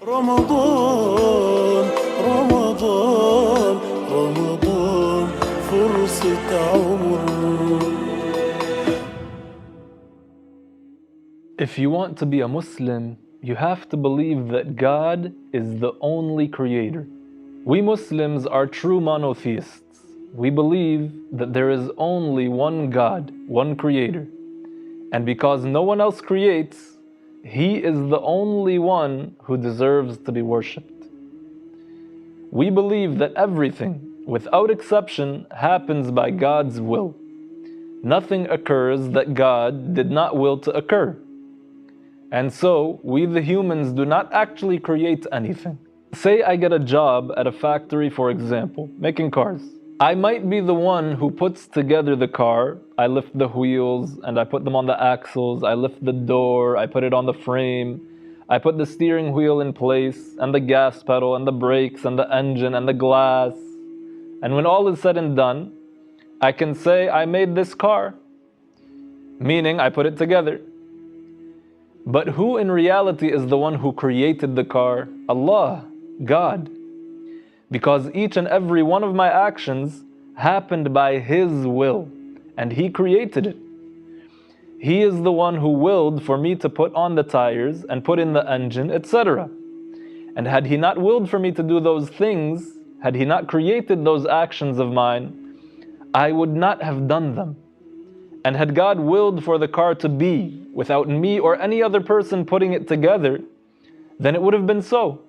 رمضان رمضان رمضان فرصة عمر. If you want to be a Muslim, you have to believe that God is the only creator. We Muslims are true monotheists. We believe that there is only one God, one creator. And because no one else creates, He is the only one who deserves to be worshipped. We believe that everything, without exception, happens by God's will. Nothing occurs that God did not will to occur. And so, we the humans do not actually create anything. Say I get a job at a factory, for example, making cars. I might be the one who puts together the car. I lift the wheels and I put them on the axles. I lift the door, I put it on the frame. I put the steering wheel in place, and the gas pedal, and the brakes, and the engine, and the glass. And when all is said and done, I can say I made this car, meaning I put it together. But who in reality is the one who created the car? Allah, God. Because each and every one of my actions happened by His will, and He created it. He is the one who willed for me to put on the tires and put in the engine, etc. And had He not willed for me to do those things, had He not created those actions of mine, I would not have done them. And had God willed for the car to be without me or any other person putting it together, then it would have been so.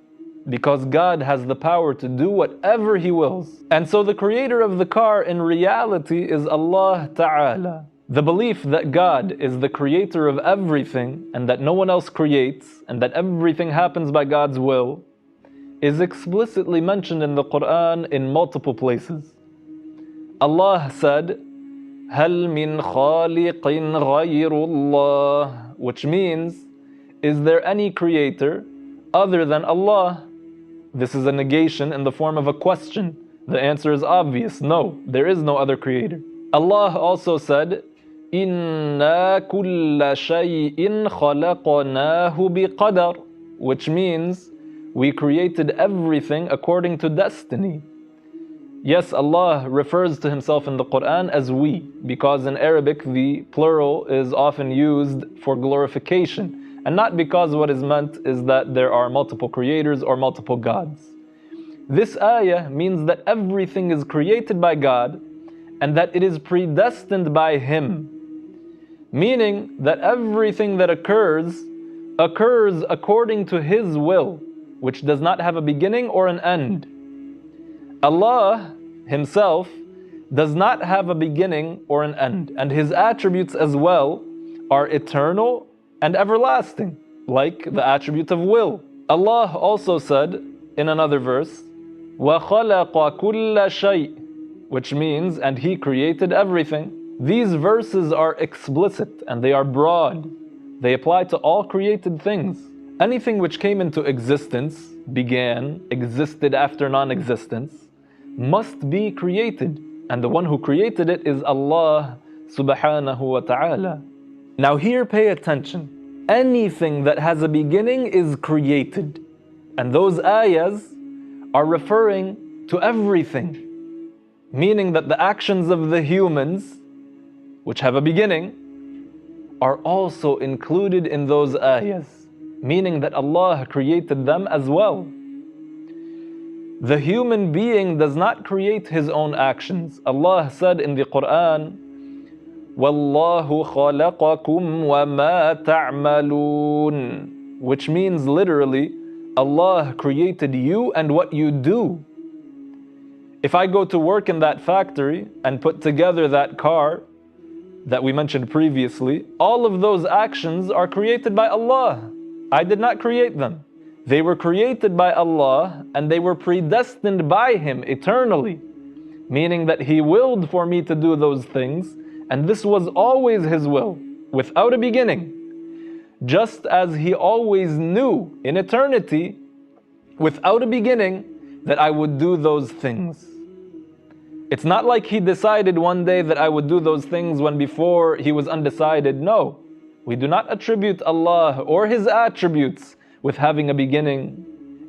Because God has the power to do whatever He wills. And so the creator of the car in reality is Allah Ta'ala. The belief that God is the creator of everything and that no one else creates and that everything happens by God's will is explicitly mentioned in the Quran in multiple places. Allah said, هَلْ مِنْ خَالِقٍ غَيْرُ اللَّهِ, which means, is there any creator other than Allah? This is a negation in the form of a question. The answer is obvious, no, there is no other creator. Allah also said, إِنَّا كُلَّ شَيْءٍ خَلَقْنَاهُ بِقَدَرٍ, which means, we created everything according to destiny. Yes, Allah refers to Himself in the Quran as we, because in Arabic the plural is often used for glorification, and not because what is meant is that there are multiple creators or multiple gods. This ayah means that everything is created by God and that it is predestined by Him, meaning that everything that occurs according to His will, which does not have a beginning or an end. Allah Himself does not have a beginning or an end, and His attributes as well are eternal and everlasting, like the attribute of will. Allah also said in another verse, وَخَلَقَ كُلَّ شَيْءٍ, which means, and He created everything. These verses are explicit and they are broad. They apply to all created things. Anything which came into existence, began, existed after non-existence, must be created, and the one who created it is Allah subhanahu wa ta'ala. Now here pay attention. Anything that has a beginning is created, and those ayahs are referring to everything, meaning that the actions of the humans, which have a beginning, are also included in those ayahs, meaning that Allah created them as well. The human being does not create his own actions. Allah said in the Quran, وَاللَّهُ خَلَقَكُمْ وَمَا تَعْمَلُونَ, which means literally, Allah created you and what you do. If I go to work in that factory and put together that car that we mentioned previously, all of those actions are created by Allah. I did not create them. They were created by Allah and they were predestined by Him eternally, meaning that He willed for me to do those things, and this was always His will, without a beginning. Just as He always knew in eternity, without a beginning, that I would do those things. It's not like He decided one day that I would do those things when before He was undecided. No, we do not attribute Allah or His attributes with having a beginning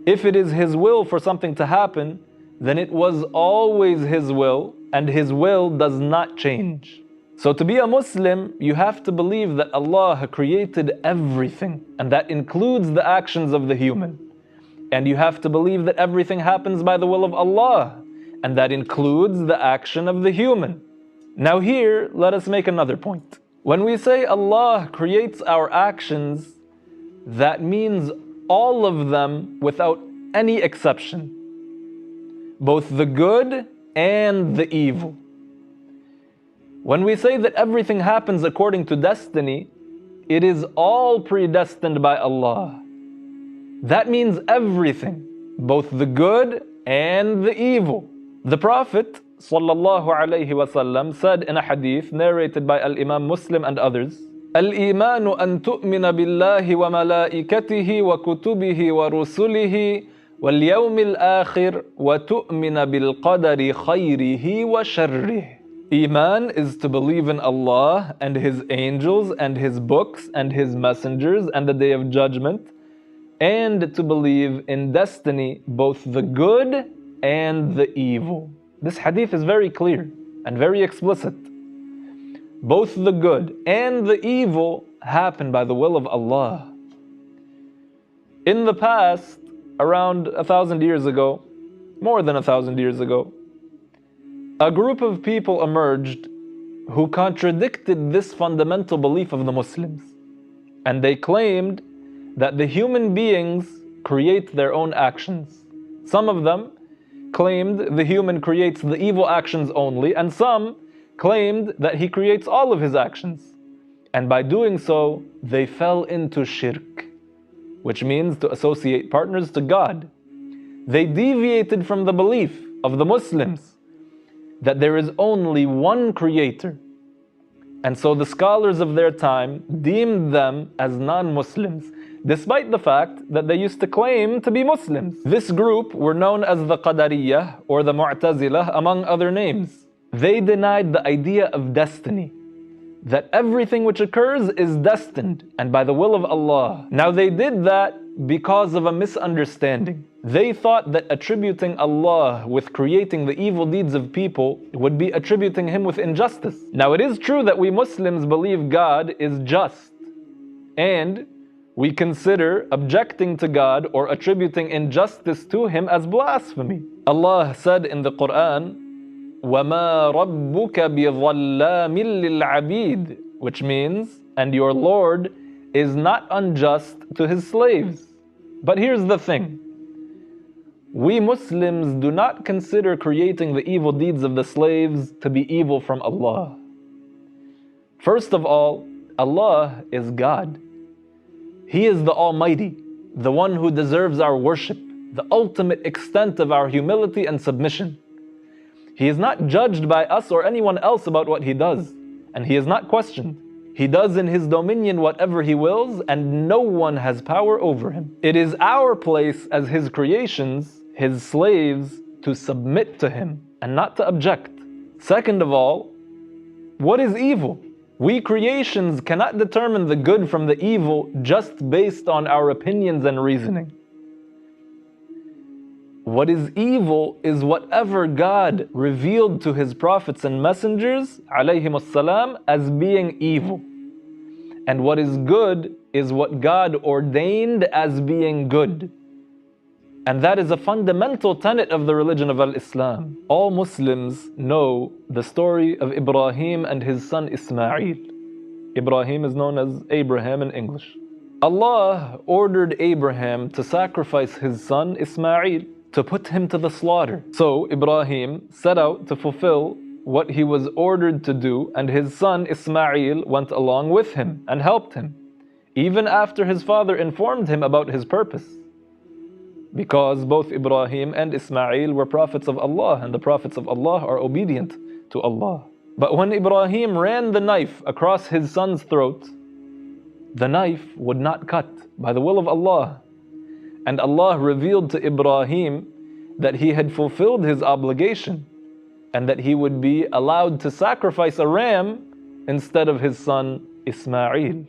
If it is His will for something to happen, then it was always His will, and His will does not change. So to be a Muslim, you have to believe that Allah created everything, and that includes the actions of the human. And you have to believe that everything happens by the will of Allah, and that includes the action of the human. Now here, let us make another point. When we say Allah creates our actions, that means all of them without any exception. Both the good and the evil. When we say that everything happens according to destiny, it is all predestined by Allah. That means everything, both the good and the evil. The Prophet ﷺ said in a hadith narrated by Al-Imam Muslim and others, الإيمان أن تؤمن بالله وملائكته وكتبه ورسله واليوم الآخر وتؤمن بالقدر خيره وشره. Iman is to believe in Allah and His angels and His books and His messengers and the Day of Judgment, and to believe in destiny, both the good and the evil. This hadith is very clear and very explicit. Both the good and the evil happen by the will of Allah. In the past, around 1,000 years ago, more than 1,000 years ago, a group of people emerged who contradicted this fundamental belief of the Muslims. And they claimed that the human beings create their own actions. Some of them claimed the human creates the evil actions only, and some claimed that he creates all of his actions. And by doing so, they fell into shirk, which means to associate partners to God. They deviated from the belief of the Muslims that there is only one creator. And so the scholars of their time deemed them as non-Muslims, despite the fact that they used to claim to be Muslims. This group were known as the Qadariyah or the Mu'tazilah, among other names. They denied the idea of destiny, that everything which occurs is destined and by the will of Allah. Now they did that because of a misunderstanding. They thought that attributing Allah with creating the evil deeds of people would be attributing Him with injustice. Now it is true that we Muslims believe God is just, and we consider objecting to God or attributing injustice to Him as blasphemy. Allah said in the Quran, وَمَا رَبُّكَ بِظَلَّامٍ لِلْعَبِيدِ, which means, and your Lord is not unjust to His slaves. But here's the thing. We Muslims do not consider creating the evil deeds of the slaves to be evil from Allah. First of all, Allah is God. He is the Almighty, the one who deserves our worship, the ultimate extent of our humility and submission. He is not judged by us or anyone else about what He does, and He is not questioned. He does in His dominion whatever He wills, and no one has power over Him. It is our place as His creations, His slaves, to submit to Him and not to object. Second of all, what is evil? We creations cannot determine the good from the evil just based on our opinions and reasoning. What is evil is whatever God revealed to His prophets and messengers, alayhimussalam, as being evil. And what is good is what God ordained as being good. And that is a fundamental tenet of the religion of Islam. All Muslims know the story of Ibrahim and his son Ismail. Ibrahim is known as Abraham in English. Allah ordered Abraham to sacrifice his son Ismail, to put him to the slaughter. So Ibrahim set out to fulfill what he was ordered to do, and his son Ismail went along with him and helped him, even after his father informed him about his purpose. Because both Ibrahim and Ismail were prophets of Allah, and the prophets of Allah are obedient to Allah. But when Ibrahim ran the knife across his son's throat, the knife would not cut by the will of Allah. And Allah revealed to Ibrahim that he had fulfilled his obligation and that he would be allowed to sacrifice a ram instead of his son Ismail.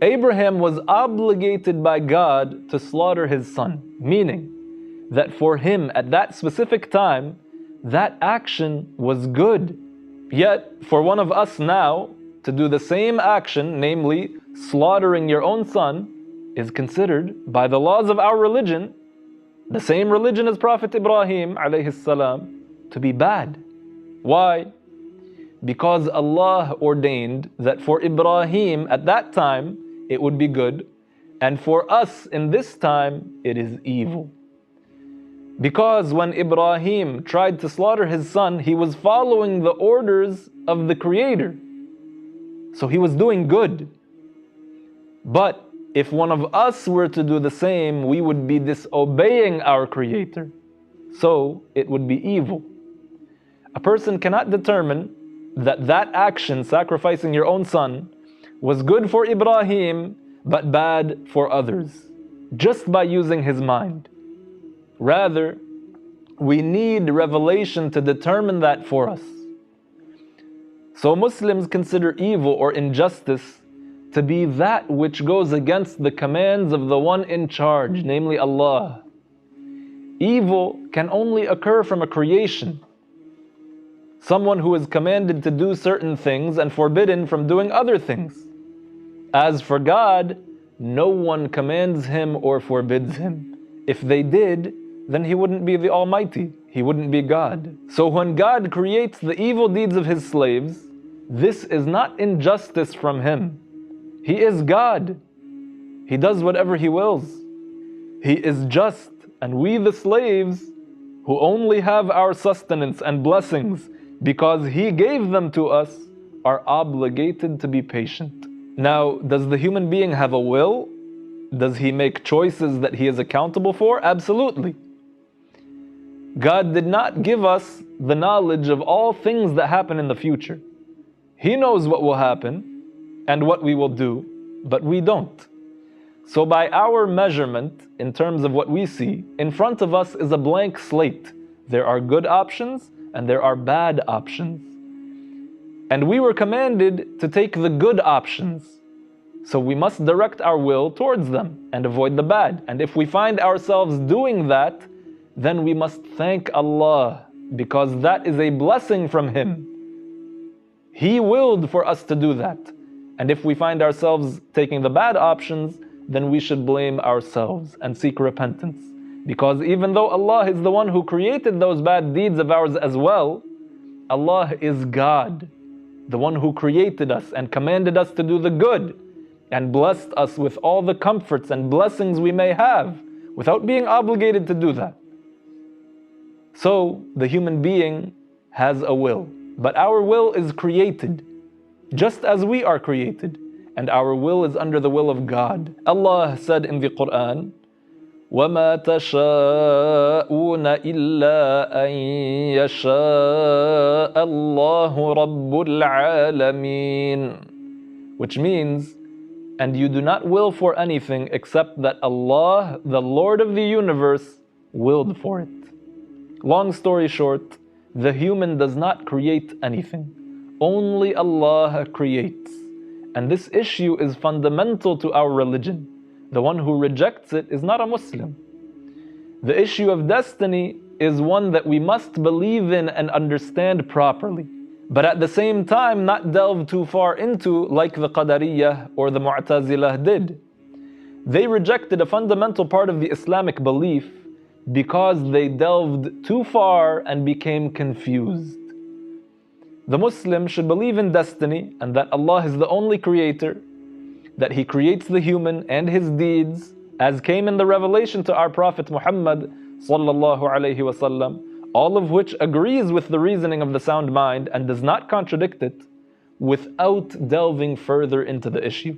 Abraham was obligated by God to slaughter his son, meaning that for him at that specific time, that action was good. Yet, for one of us now to do the same action, namely slaughtering your own son, is considered by the laws of our religion, the same religion as Prophet Ibrahim alayhi salam, to be bad. Why? Because Allah ordained that for Ibrahim at that time it would be good, and for us in this time it is evil. Because when Ibrahim tried to slaughter his son, he was following the orders of the Creator. So he was doing good. But if one of us were to do the same, we would be disobeying our Creator. So it would be evil. A person cannot determine that that action, sacrificing your own son, was good for Ibrahim but bad for others, just by using his mind. Rather, we need revelation to determine that for us. So Muslims consider evil or injustice to be that which goes against the commands of the one in charge, namely Allah. Evil can only occur from a creation, someone who is commanded to do certain things and forbidden from doing other things. As for God, no one commands him or forbids him. If they did, then he wouldn't be the Almighty. He wouldn't be God. So when God creates the evil deeds of his slaves, this is not injustice from him. He is God. He does whatever he wills. He is just, and we the slaves, who only have our sustenance and blessings because he gave them to us, are obligated to be patient. Now, does the human being have a will? Does he make choices that he is accountable for? Absolutely. God did not give us the knowledge of all things that happen in the future. He knows what will happen and what we will do, but we don't. So by our measurement, in terms of what we see, in front of us is a blank slate. There are good options and there are bad options. And we were commanded to take the good options. So we must direct our will towards them and avoid the bad. And if we find ourselves doing that, then we must thank Allah, because that is a blessing from Him. He willed for us to do that. And if we find ourselves taking the bad options, then we should blame ourselves and seek repentance. Because even though Allah is the one who created those bad deeds of ours as well, Allah is God, the one who created us and commanded us to do the good and blessed us with all the comforts and blessings we may have without being obligated to do that. So the human being has a will, but our will is created just as we are created, and our will is under the will of God. Allah said in the Quran, وَمَا تَشَاءُونَ إِلَّا أَن يَشَاءَ اللَّهُ رَبُّ الْعَالَمِينَ, which means, and you do not will for anything except that Allah, the Lord of the universe, willed for it. Long story short, the human does not create anything. Only Allah creates. And this issue is fundamental to our religion. The one who rejects it is not a Muslim. The issue of destiny is one that we must believe in and understand properly, but at the same time not delve too far into like the Qadariyah or the Mu'tazilah did. They rejected a fundamental part of the Islamic belief because they delved too far and became confused. The Muslim should believe in destiny and that Allah is the only creator, that He creates the human and his deeds, as came in the revelation to our Prophet Muhammad sallallahu alaihi wasallam, all of which agrees with the reasoning of the sound mind and does not contradict it, without delving further into the issue.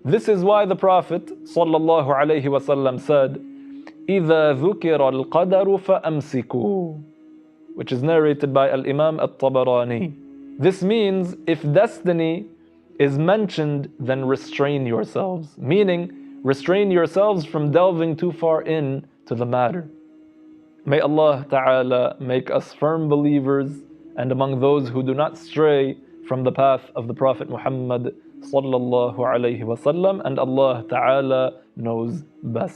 This is why the Prophet sallallahu alaihi wasallam said, إِذَا ذُكِرَ الْقَدَرُ فَأَمْسِكُوا, which is narrated by Al-Imam At-Tabarani. This means if destiny is mentioned, then restrain yourselves, meaning restrain yourselves from delving too far in to the matter. May Allah Ta'ala make us firm believers and among those who do not stray from the path of the Prophet Muhammad sallallahu alaihi wasallam, and Allah Ta'ala knows best.